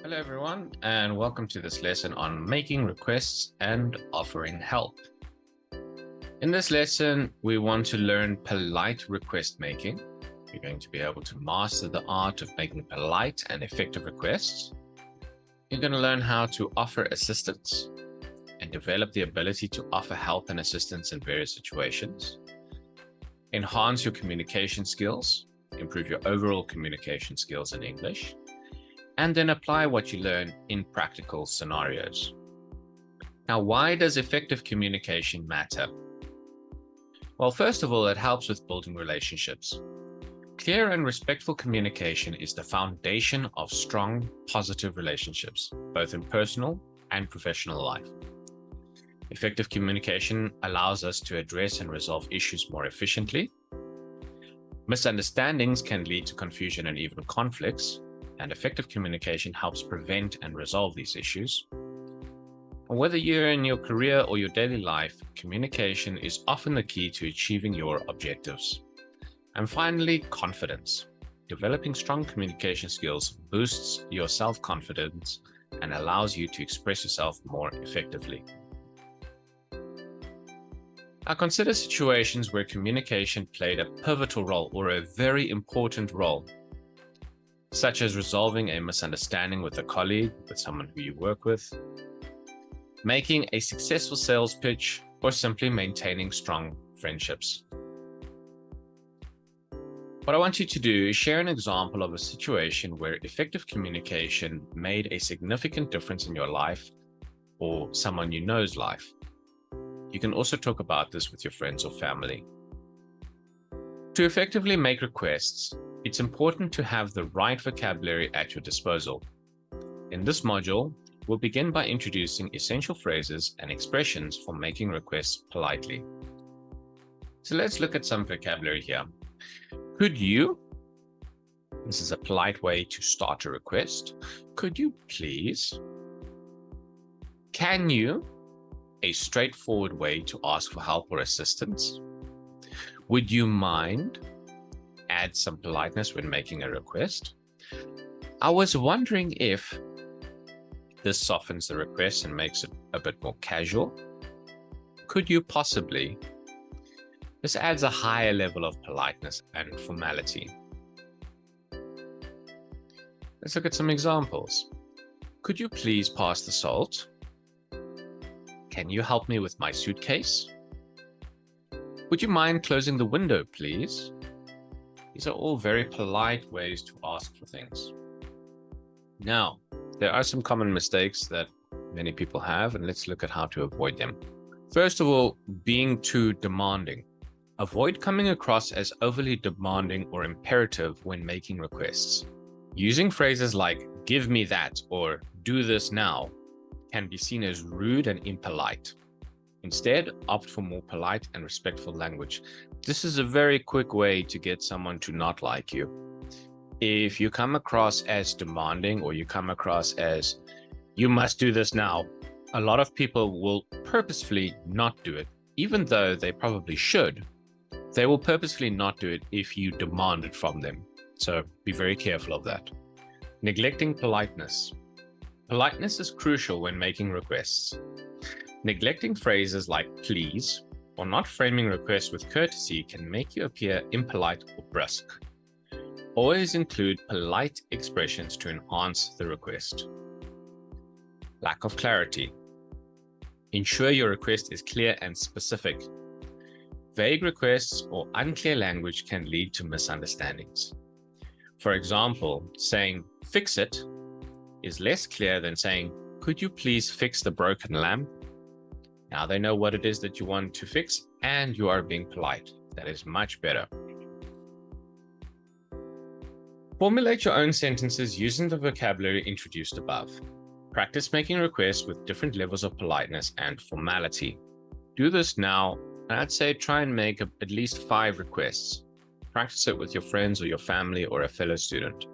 Hello everyone, and welcome to this lesson on making requests and offering help. In this lesson, we want to learn polite request making. You're going to be able to master the art of making polite and effective requests. You're going to learn how to offer assistance and develop the ability to offer help and assistance in various situations. Enhance your communication skills, improve your overall communication skills in English, and then apply what you learn in practical scenarios. Now, why does effective communication matter? Well, first of all, it helps with building relationships. Clear and respectful communication is the foundation of strong, positive relationships, both in personal and professional life. Effective communication allows us to address and resolve issues more efficiently. Misunderstandings can lead to confusion and even conflicts, and effective communication helps prevent and resolve these issues. Whether you're in your career or your daily life, communication is often the key to achieving your objectives. And finally, confidence. Developing strong communication skills boosts your self-confidence and allows you to express yourself more effectively. Now, consider situations where communication played a pivotal role or a very important role, such as resolving a misunderstanding with a colleague, with someone who you work with, making a successful sales pitch, or simply maintaining strong friendships. What I want you to do is share an example of a situation where effective communication made a significant difference in your life or someone you know's life. You can also talk about this with your friends or family. To effectively make requests, it's important to have the right vocabulary at your disposal. In this module, we'll begin by introducing essential phrases and expressions for making requests politely. So let's look at some vocabulary here. Could you? This is a polite way to start a request. Could you please? Can you? A straightforward way to ask for help or assistance. Would you mind? Add some politeness when making a request. I was wondering if. This softens the request and makes it a bit more casual. Could you possibly? This adds a higher level of politeness and formality. Let's look at some examples. Could you please pass the salt? Can you help me with my suitcase? Would you mind closing the window, please? These are all very polite ways to ask for things. Now, there are some common mistakes that many people have, and let's look at how to avoid them. First of all, being too demanding. Avoid coming across as overly demanding or imperative when making requests. Using phrases like, give me that, or do this now, can be seen as rude and impolite. Instead, opt for more polite and respectful language. This is a very quick way to get someone to not like you. If you come across as demanding or you come across as, you must do this now, a lot of people will purposefully not do it, even though they probably should. They will purposefully not do it if you demand it from them. So be very careful of that. Neglecting politeness. Politeness is crucial when making requests. Neglecting phrases like please or not framing requests with courtesy can make you appear impolite or brusque. Always include polite expressions to enhance the request. Lack of clarity. Ensure your request is clear and specific. Vague requests or unclear language can lead to misunderstandings. For example, saying fix it is less clear than saying, could you please fix the broken lamp? Now they know what it is that you want to fix and you are being polite. That is much better. Formulate your own sentences using the vocabulary introduced above. Practice making requests with different levels of politeness and formality. Do this now, and I'd say try and make at least 5 requests. Practice it with your friends or your family or a fellow student.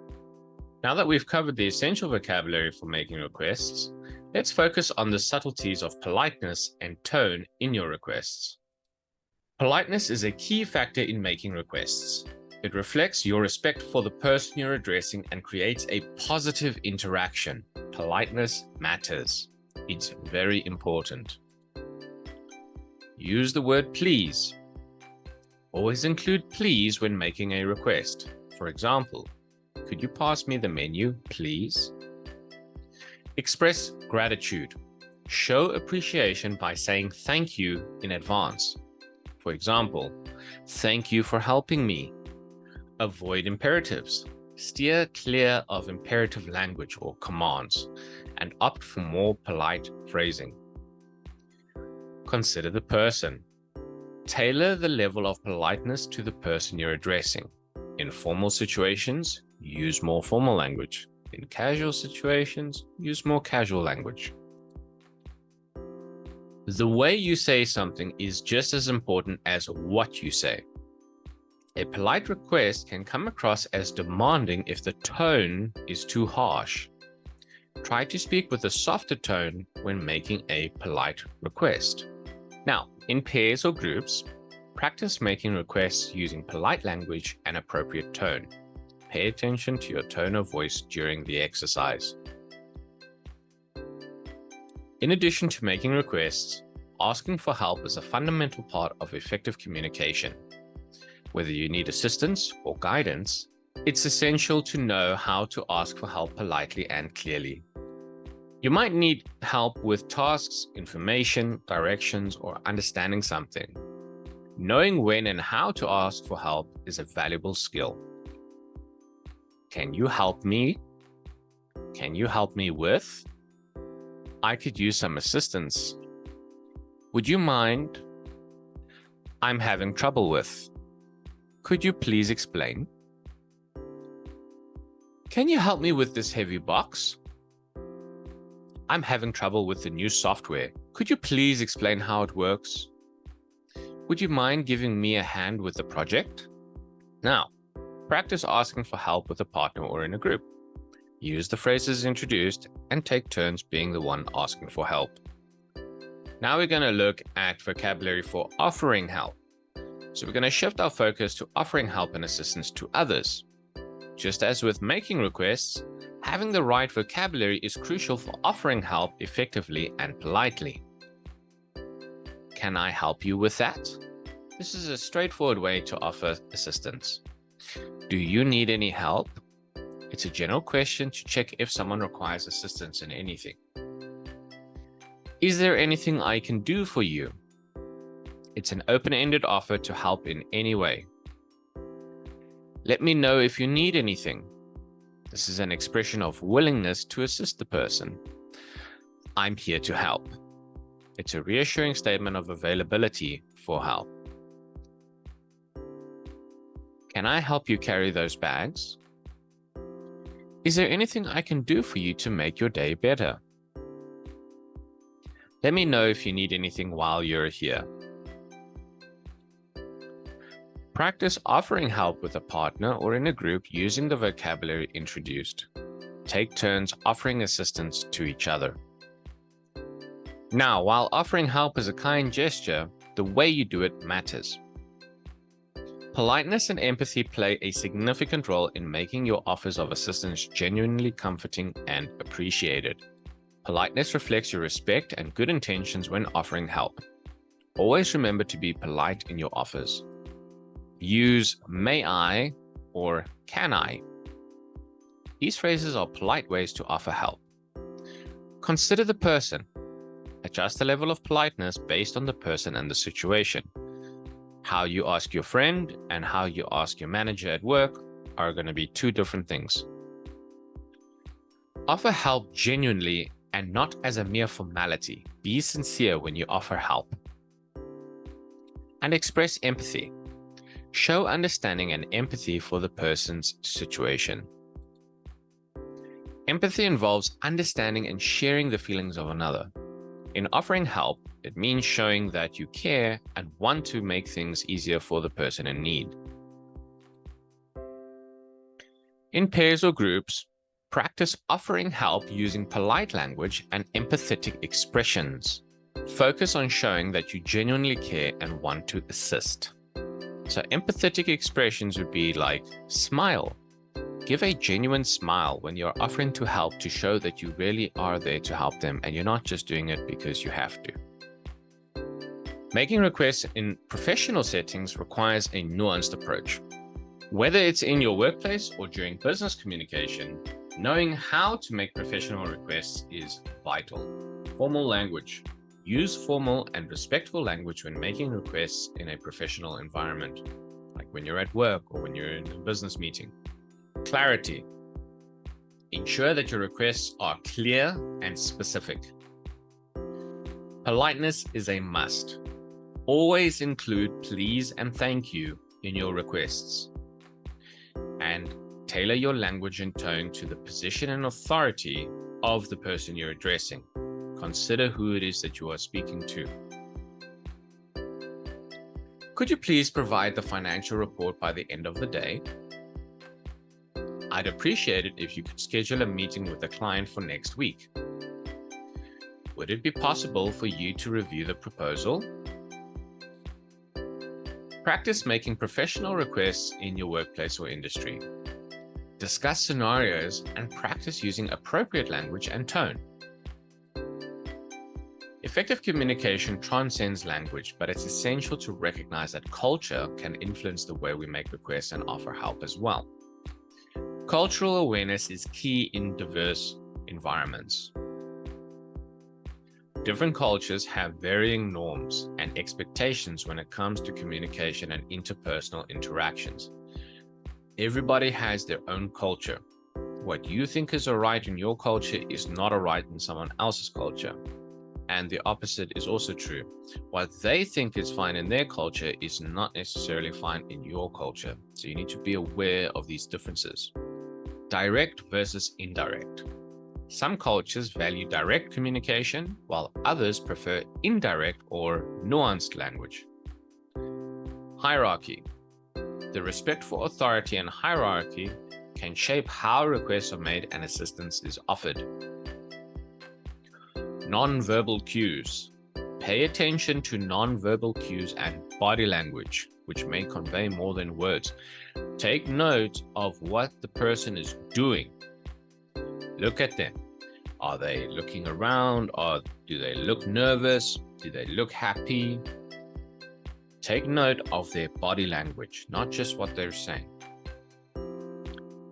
Now that we've covered the essential vocabulary for making requests, let's focus on the subtleties of politeness and tone in your requests. Politeness is a key factor in making requests. It reflects your respect for the person you're addressing and creates a positive interaction. Politeness matters. It's very important. Use the word please. Always include please when making a request. For example, could you pass me the menu, please? Express gratitude. Show appreciation by saying thank you in advance. For example, thank you for helping me. Avoid imperatives. Steer clear of imperative language or commands and opt for more polite phrasing. Consider the person. Tailor the level of politeness to the person you're addressing. In formal situations, use more formal language. In casual situations, use more casual language. The way you say something is just as important as what you say. A polite request can come across as demanding if the tone is too harsh. Try to speak with a softer tone when making a polite request. Now, in pairs or groups, practice making requests using polite language and appropriate tone. Pay attention to your tone of voice during the exercise. In addition to making requests, asking for help is a fundamental part of effective communication. Whether you need assistance or guidance, it's essential to know how to ask for help politely and clearly. You might need help with tasks, information, directions, or understanding something. Knowing when and how to ask for help is a valuable skill. Can you help me? Can you help me with? I could use some assistance. Would you mind? I'm having trouble with. Could you please explain? Can you help me with this heavy box? I'm having trouble with the new software. Could you please explain how it works? Would you mind giving me a hand with the project? Now, practice asking for help with a partner or in a group. Use the phrases introduced and take turns being the one asking for help. Now we're going to look at vocabulary for offering help. So we're going to shift our focus to offering help and assistance to others. Just as with making requests, having the right vocabulary is crucial for offering help effectively and politely. Can I help you with that? This is a straightforward way to offer assistance. Do you need any help? It's a general question to check if someone requires assistance in anything. Is there anything I can do for you? It's an open-ended offer to help in any way. Let me know if you need anything. This is an expression of willingness to assist the person. I'm here to help. It's a reassuring statement of availability for help. Can I help you carry those bags? Is there anything I can do for you to make your day better? Let me know if you need anything while you're here. Practice offering help with a partner or in a group using the vocabulary introduced. Take turns offering assistance to each other. Now, while offering help is a kind gesture, the way you do it matters. Politeness and empathy play a significant role in making your offers of assistance genuinely comforting and appreciated. Politeness reflects your respect and good intentions when offering help. Always remember to be polite in your offers. Use may I or can I. These phrases are polite ways to offer help. Consider the person. Adjust the level of politeness based on the person and the situation. How you ask your friend and how you ask your manager at work are going to be two different things. Offer help genuinely and not as a mere formality. Be sincere when you offer help. And express empathy. Show understanding and empathy for the person's situation. Empathy involves understanding and sharing the feelings of another. In offering help, it means showing that you care and want to make things easier for the person in need. In pairs or groups, practice offering help using polite language and empathetic expressions. Focus on showing that you genuinely care and want to assist. So empathetic expressions would be like smile. Give a genuine smile when you're offering to help to show that you really are there to help them and you're not just doing it because you have to. Making requests in professional settings requires a nuanced approach. Whether it's in your workplace or during business communication, knowing how to make professional requests is vital. Formal language. Use formal and respectful language when making requests in a professional environment, like when you're at work or when you're in a business meeting. Clarity. Ensure that your requests are clear and specific. Politeness is a must. Always include please and thank you in your requests. And tailor your language and tone to the position and authority of the person you're addressing. Consider who it is that you are speaking to. Could you please provide the financial report by the end of the day? I'd appreciate it if you could schedule a meeting with the client for next week. Would it be possible for you to review the proposal? Practice making professional requests in your workplace or industry. Discuss scenarios and practice using appropriate language and tone. Effective communication transcends language, but it's essential to recognize that culture can influence the way we make requests and offer help as well. Cultural awareness is key in diverse environments. Different cultures have varying norms and expectations when it comes to communication and interpersonal interactions. Everybody has their own culture. What you think is a right in your culture is not a right in someone else's culture. And the opposite is also true. What they think is fine in their culture is not necessarily fine in your culture. So you need to be aware of these differences. Direct versus indirect. Some cultures value direct communication, while others prefer indirect or nuanced language. Hierarchy. The respect for authority and hierarchy can shape how requests are made and assistance is offered. Non-verbal cues. Pay attention to non-verbal cues and body language, which may convey more than words. Take note of what the person is doing. Look at them. Are they looking around? Or do they look nervous? Do they look happy? Take note of their body language, not just what they're saying.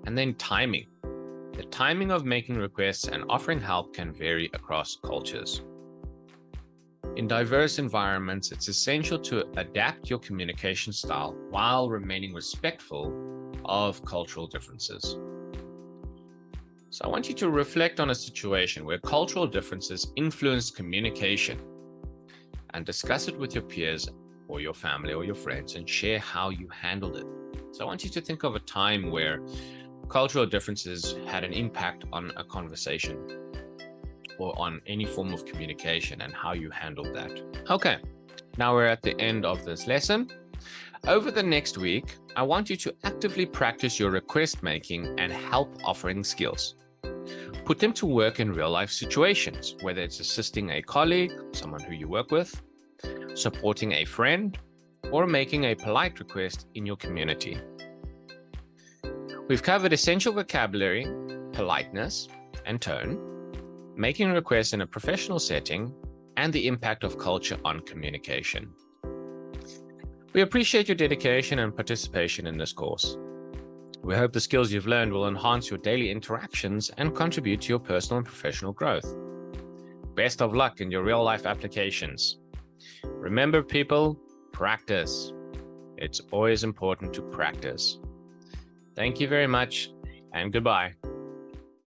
And then timing. The timing of making requests and offering help can vary across cultures. In diverse environments, it's essential to adapt your communication style while remaining respectful of cultural differences. So I want you to reflect on a situation where cultural differences influence communication and discuss it with your peers or your family or your friends and share how you handled it. So I want you to think of a time where cultural differences had an impact on a conversation or on any form of communication and how you handled that. Okay, now we're at the end of this lesson. Over the next week, I want you to actively practice your request making and help offering skills. Put them to work in real life situations, whether it's assisting a colleague, someone who you work with, supporting a friend, or making a polite request in your community. We've covered essential vocabulary, politeness, and tone, making requests in a professional setting, and the impact of culture on communication. We appreciate your dedication and participation in this course. We hope the skills you've learned will enhance your daily interactions and contribute to your personal and professional growth. Best of luck in your real-life applications. Remember, people, practice. It's always important to practice. Thank you very much, and goodbye.